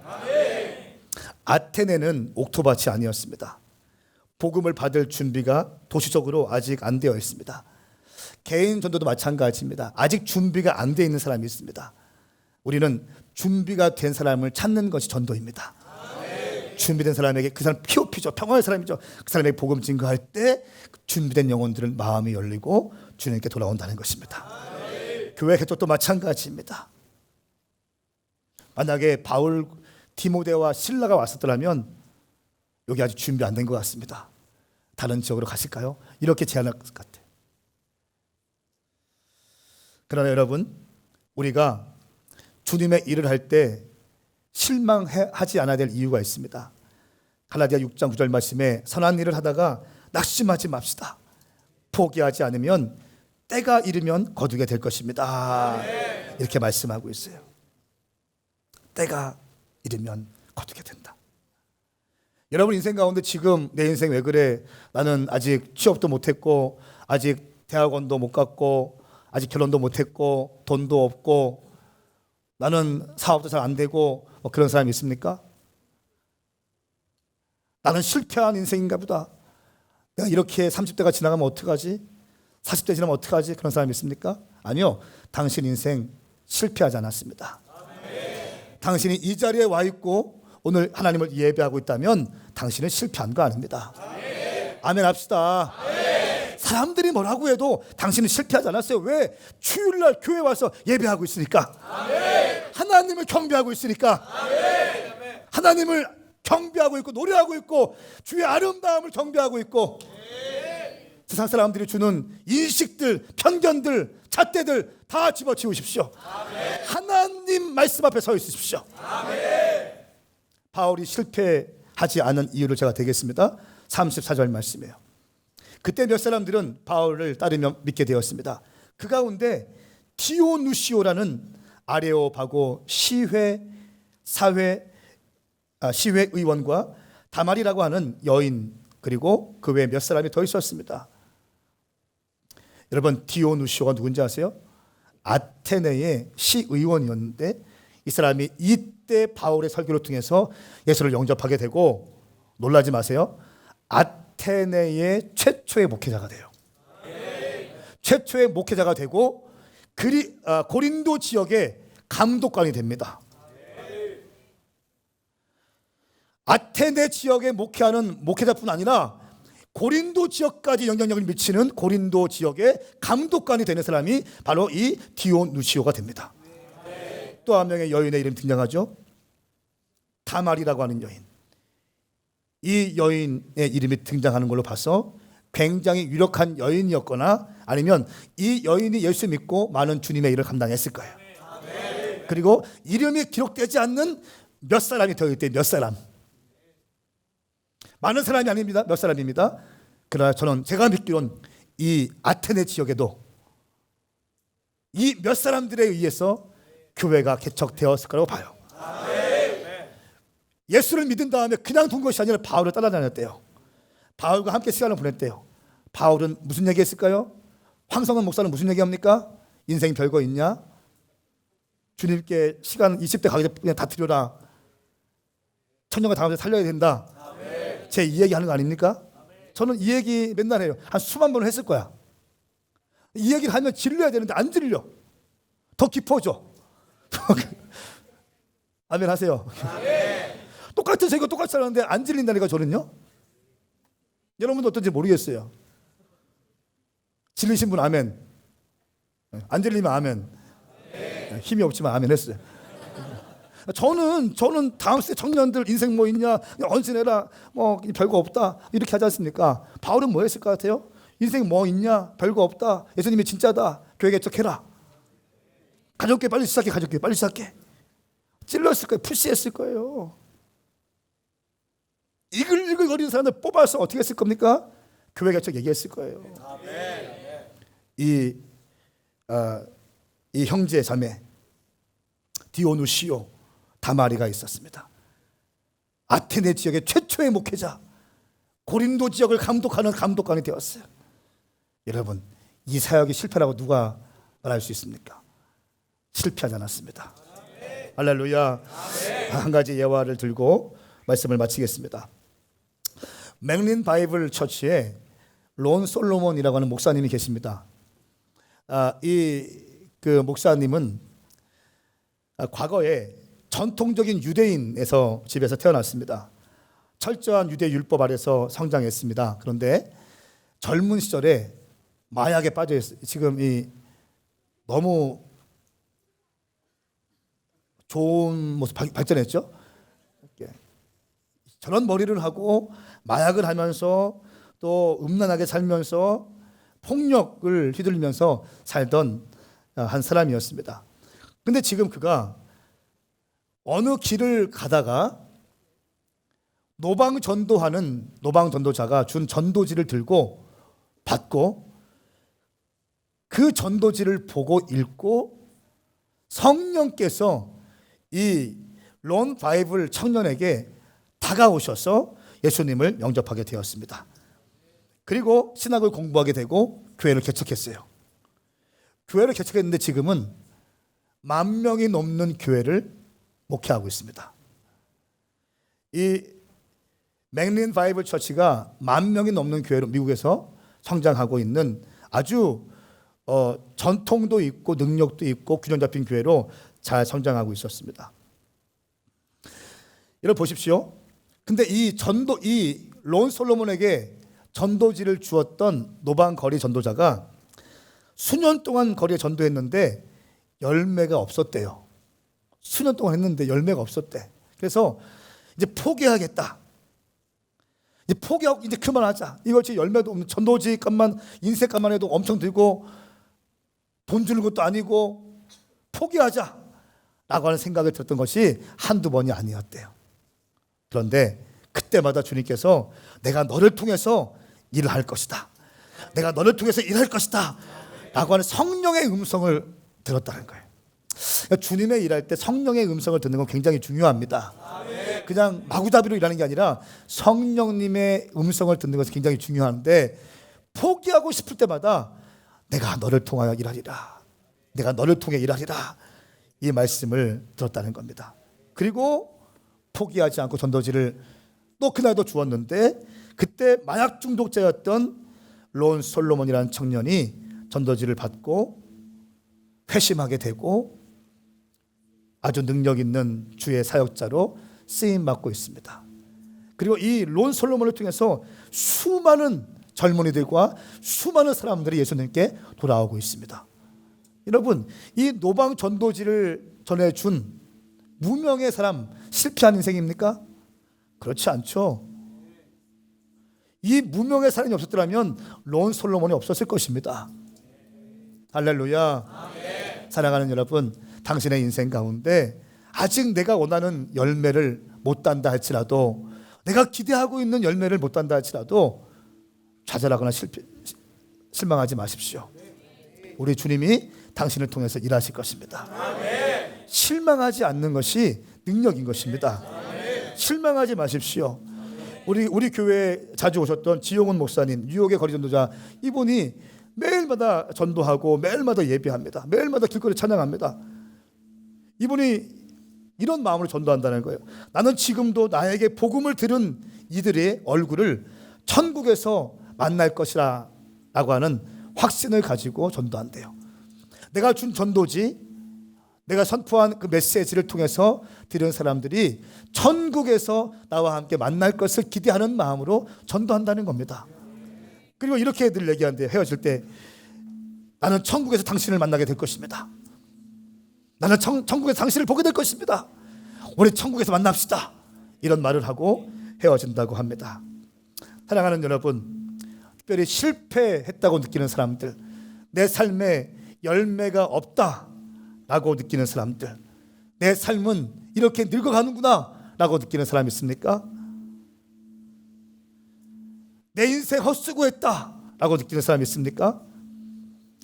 [SPEAKER 1] 아테네는 옥토밭이 아니었습니다. 복음을 받을 준비가 도시적으로 아직 안 되어 있습니다. 개인 전도도 마찬가지입니다. 아직 준비가 안 되어 있는 사람이 있습니다. 우리는 준비가 된 사람을 찾는 것이 전도입니다. 준비된 사람에게, 그 사람 POP죠. 평화의 사람이죠. 그 사람에게 복음 증거할 때 준비된 영혼들은 마음이 열리고 주님께 돌아온다는 것입니다. 교회 개척도 마찬가지입니다. 만약에 바울, 디모데와 실라가 왔었더라면 여기 아직 준비 안 된 것 같습니다. 다른 지역으로 가실까요? 이렇게 제안할 것 같아요. 그러나 여러분, 우리가 주님의 일을 할 때 실망하지 않아야 될 이유가 있습니다. 갈라디아 6장 9절 말씀에 선한 일을 하다가 낙심하지 맙시다. 포기하지 않으면 때가 이르면 거두게 될 것입니다. 이렇게 말씀하고 있어요. 때가 이르면 거두게 된다. 여러분 인생 가운데 지금 내 인생 왜 그래? 나는 아직 취업도 못했고 아직 대학원도 못 갔고 아직 결혼도 못했고 돈도 없고 나는 사업도 잘 안 되고 뭐 그런 사람이 있습니까? 나는 실패한 인생인가 보다. 내가 이렇게 30대가 지나가면 어떡하지? 40대 지나면 어떡하지? 그런 사람이 있습니까? 아니요. 당신 인생 실패하지 않았습니다. 당신이 이 자리에 와 있고 오늘 하나님을 예배하고 있다면 당신은 실패한 거 아닙니다. 아멘 합시다. 사람들이 뭐라고 해도 당신은 실패하지 않았어요. 왜? 주일날 교회 와서 예배하고 있으니까. 하나님을 경배하고 있으니까. 하나님을 경배하고 있고 노래하고 있고 주의 아름다움을 경배하고 있고 세상 사람들이 주는 인식들, 편견들, 잣대들 다 집어치우십시오. 하나님 말씀 앞에 서 있으십시오. 바울이 실패하지 않은 이유를 제가 되겠습니다. 34절 말씀이에요. 그때 몇 사람들은 바울을 따르며 믿게 되었습니다. 그 가운데 디오누시오라는 아레오바고 시회의원과 다말이라고 하는 여인, 그리고 그 외에 몇 사람이 더 있었습니다. 여러분, 디오누시오가 누군지 아세요? 아테네의 시의원이었는데 이 사람이 이때 바울의 설교를 통해서 예수를 영접하게 되고, 놀라지 마세요, 아테네의 최초의 목회자가 돼요. 최초의 목회자가 되고 고린도 지역의 감독관이 됩니다. 아테네 지역에 목회하는 목회자뿐 아니라 고린도 지역까지 영향력을 미치는 고린도 지역의 감독관이 되는 사람이 바로 이 디오누시오가 됩니다. 또 한 명의 여인의 이름이 등장하죠. 다말이라고 하는 여인. 이 여인의 이름이 등장하는 걸로 봐서 굉장히 유력한 여인이었거나 아니면 이 여인이 예수 믿고 많은 주님의 일을 감당했을 거예요. 그리고 이름이 기록되지 않는 몇 사람이 더 있대. 몇 사람. 많은 사람이 아닙니다. 몇 사람입니다. 그러나 저는 제가 믿기로는 이 아테네 지역에도 이 몇 사람들에 의해서 교회가 개척되었을 거라고 봐요. 예수를 믿은 다음에 그냥 둔 것이 아니라 바울을 따라다녔대요. 바울과 함께 시간을 보냈대요. 바울은 무슨 얘기했을까요? 황성원 목사는 무슨 얘기합니까? 인생 별거 있냐? 주님께 시간 20대 가기 전에 그냥 다 드려라. 천년과 다음에 살려야 된다. 제 이 얘기 하는 거 아닙니까? 저는 이 얘기 맨날 해요. 한 수만 번을 했을 거야. 이 얘기를 하면 질려야 되는데 안 질려. 더 깊어져. 아멘 하세요. 똑같은 세계 똑같이 하는데 안 질린다니까 저는요. 여러분도 어떤지 모르겠어요. 질리신 분 아멘. 안 질리면 아멘. 힘이 없지만 아멘 했어요. 저는 다음 세대 청년들 인생 뭐 있냐, 언신해라, 뭐 별거 없다 이렇게 하지 않습니까? 바울은 뭐 했을 것 같아요? 인생 뭐 있냐, 별거 없다, 예수님이 진짜다, 교회 개척해라. 가족계 빨리 시작해, 가족계 빨리 시작해. 찔렀을 거예요, 푸시했을 거예요. 이글이글거리는 사람들 뽑아서 어떻게 했을 겁니까? 교회 개척 얘기했을 거예요. 이 형제 자매 디오누시오 다마리가 있었습니다. 아테네 지역의 최초의 목회자, 고린도 지역을 감독하는 감독관이 되었어요. 여러분, 이 사역이 실패라고 누가 말할 수 있습니까? 실패하지 않았습니다. 할렐루야. 한 가지 예화를 들고 말씀을 마치겠습니다. 맥린 바이블 처치에 론 솔로몬이라고 하는 목사님이 계십니다. 그 목사님은 과거에 전통적인 유대인에서 집에서 태어났습니다. 철저한 유대 율법 아래서 성장했습니다. 그런데 젊은 시절에 마약에 빠져 있어요. 지금 너무 좋은 모습 발전했죠. 저런 머리를 하고 마약을 하면서 또 음란하게 살면서 폭력을 휘둘리면서 살던 한 사람이었습니다. 근데 지금 그가 어느 길을 가다가 노방 전도자가 준 전도지를 들고 받고 그 전도지를 보고 읽고 성령께서 이 론 바이블 청년에게 다가오셔서 예수님을 영접하게 되었습니다. 그리고 신학을 공부하게 되고 교회를 개척했어요. 교회를 개척했는데 지금은 10,000명이 넘는 교회를 목회하고 있습니다. 이 맥린 바이블 처치가 10,000명이 넘는 교회로 미국에서 성장하고 있는 아주 전통도 있고 능력도 있고 균형 잡힌 교회로 잘 성장하고 있었습니다. 여러분 보십시오. 근데 이 론 솔로몬에게 전도지를 주었던 노방 거리 전도자가 수년 동안 거리에 전도했는데 열매가 없었대요. 수년 동안 했는데 열매가 없었대. 그래서 이제 포기하겠다. 이제 포기하고 이제 그만하자. 이거 지금 열매도 없는 전도지 값만 인쇄 값만 해도 엄청 들고 돈 주는 것도 아니고 포기하자 라고 하는 생각을 들었던 것이 한두 번이 아니었대요. 그런데 그때마다 주님께서 내가 너를 통해서 일을 할 것이다. 내가 너를 통해서 일할 것이다. 라고 하는 성령의 음성을 들었다는 거예요. 그러니까 주님의 일할 때 성령의 음성을 듣는 건 굉장히 중요합니다. 그냥 마구잡이로 일하는 게 아니라 성령님의 음성을 듣는 것이 굉장히 중요한데 포기하고 싶을 때마다 내가 너를 통하여 일하리라. 내가 너를 통해 일하리라. 이 말씀을 들었다는 겁니다. 그리고 포기하지 않고 전도지를 또 그날도 주었는데 그때 마약 중독자였던 론 솔로몬이라는 청년이 전도지를 받고 회심하게 되고 아주 능력 있는 주의 사역자로 쓰임 받고 있습니다. 그리고 이 론 솔로몬을 통해서 수많은 젊은이들과 수많은 사람들이 예수님께 돌아오고 있습니다. 여러분, 이 노방 전도지를 전해준 무명의 사람 실패한 인생입니까? 그렇지 않죠. 이 무명의 사람이 없었더라면 론 솔로몬이 없었을 것입니다. 할렐루야. 아멘. 사랑하는 여러분, 당신의 인생 가운데 아직 내가 원하는 열매를 못 단다 할지라도, 내가 기대하고 있는 열매를 못 단다 할지라도 좌절하거나 실망하지 마십시오. 우리 주님이 당신을 통해서 일하실 것입니다. 아멘. 실망하지 않는 것이 능력인 것입니다. 아멘. 실망하지 마십시오. 우리 교회에 자주 오셨던 지용훈 목사님, 뉴욕의 거리 전도자, 이분이 매일마다 전도하고 매일마다 예배합니다. 매일마다 길거리 찬양합니다. 이분이 이런 마음으로 전도한다는 거예요. 나는 지금도 나에게 복음을 들은 이들의 얼굴을 천국에서 만날 것이라 라고 하는 확신을 가지고 전도한대요. 내가 준 전도지, 내가 선포한 그 메시지를 통해서 들은 사람들이 천국에서 나와 함께 만날 것을 기대하는 마음으로 전도한다는 겁니다. 그리고 이렇게 늘 얘기하는데, 헤어질 때 나는 천국에서 당신을 만나게 될 것입니다. 나는 천국에서 당신을 보게 될 것입니다. 우리 천국에서 만납시다. 이런 말을 하고 헤어진다고 합니다. 사랑하는 여러분, 특별히 실패했다고 느끼는 사람들, 내 삶에 열매가 없다라고 느끼는 사람들, 내 삶은 이렇게 늙어가는구나 라고 느끼는 사람 있습니까? 내 인생 헛수고했다라고 느끼는 사람 있습니까?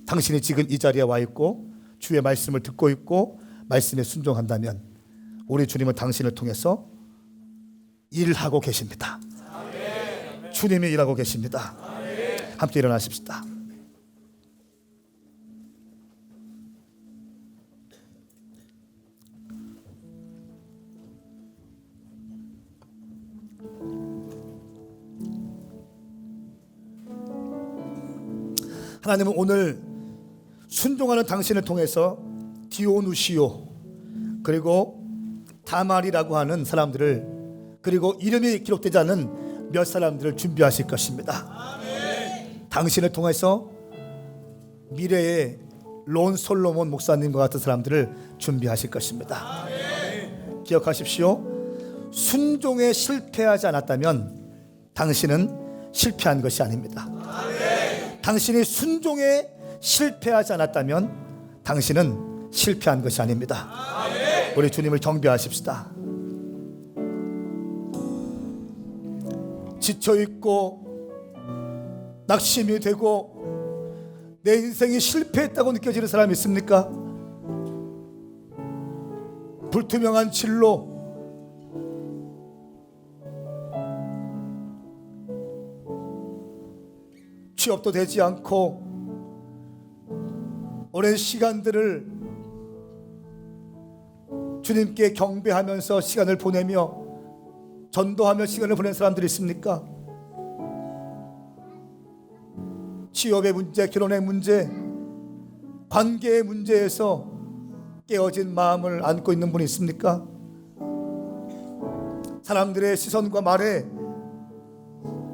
[SPEAKER 1] 당신이 지금 이 자리에 와 있고 주의 말씀을 듣고 있고 말씀에 순종한다면 우리 주님은 당신을 통해서 일하고 계십니다. 아멘. 주님이 일하고 계십니다. 아멘. 함께 일어나십시다. 하나님은 오늘 순종하는 당신을 통해서 디오누시오, 그리고 다말이라고 하는 사람들을, 그리고 이름이 기록되지 않은 몇 사람들을 준비하실 것입니다. 아멘. 당신을 통해서 미래의 론 솔로몬 목사님과 같은 사람들을 준비하실 것입니다. 아멘. 기억하십시오. 순종에 실패하지 않았다면 당신은 실패한 것이 아닙니다. 아멘. 당신이 순종에 실패하지 않았다면 당신은 실패한 것이 아닙니다. 아멘. 우리 주님을 경배하십시다. 지쳐있고 낙심이 되고 내 인생이 실패했다고 느껴지는 사람이 있습니까? 불투명한 진로, 취업도 되지 않고 오랜 시간들을 주님께 경배하면서 시간을 보내며 전도하며 시간을 보낸 사람들이 있습니까? 취업의 문제, 결혼의 문제, 관계의 문제에서 깨어진 마음을 안고 있는 분이 있습니까? 사람들의 시선과 말에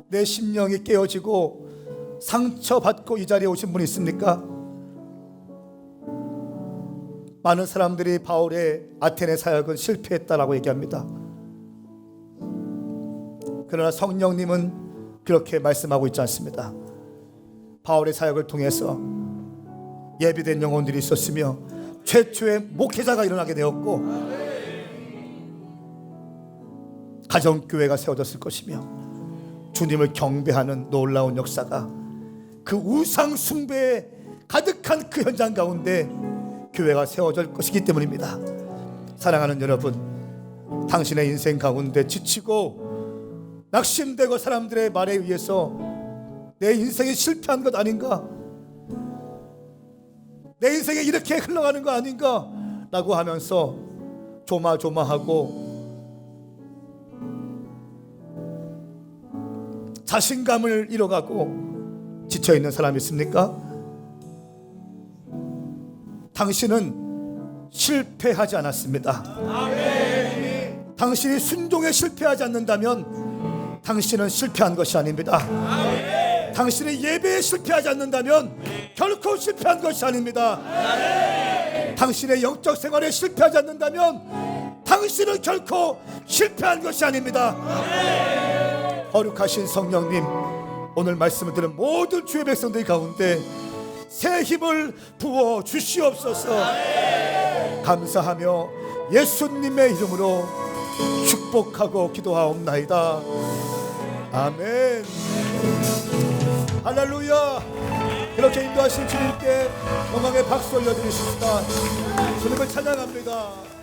[SPEAKER 1] 내 심령이 깨어지고 상처받고 이 자리에 오신 분이 있습니까? 많은 사람들이 바울의 아테네 사역은 실패했다라고 얘기합니다. 그러나 성령님은 그렇게 말씀하고 있지 않습니다. 바울의 사역을 통해서 예비된 영혼들이 있었으며 최초의 목회자가 일어나게 되었고 가정교회가 세워졌을 것이며 주님을 경배하는 놀라운 역사가 그 우상 숭배에 가득한 그 현장 가운데 교회가 세워질 것이기 때문입니다. 사랑하는 여러분, 당신의 인생 가운데 지치고 낙심되고 사람들의 말에 의해서 내 인생이 실패한 것 아닌가, 내 인생이 이렇게 흘러가는 거 아닌가 라고 하면서 조마조마하고 자신감을 잃어가고 지쳐있는 사람이 있습니까? 당신은 실패하지 않았습니다. 아멘. 당신이 순종에 실패하지 않는다면 당신은 실패한 것이 아닙니다. 당신이 예배에 실패하지 않는다면 결코 실패한 것이 아닙니다. 당신의 영적 생활에 실패하지 않는다면 당신은 결코 실패한 것이 아닙니다. 거룩하신 성령님, 오늘 말씀을 들은 모든 주의 백성들 가운데 새 힘을 부어 주시옵소서. 감사하며 예수님의 이름으로 축복하고 기도하옵나이다. 아멘. 할렐루야. 이렇게 인도하신 주님께 영광의 박수 올려드리십시다. 주님을 찬양합니다.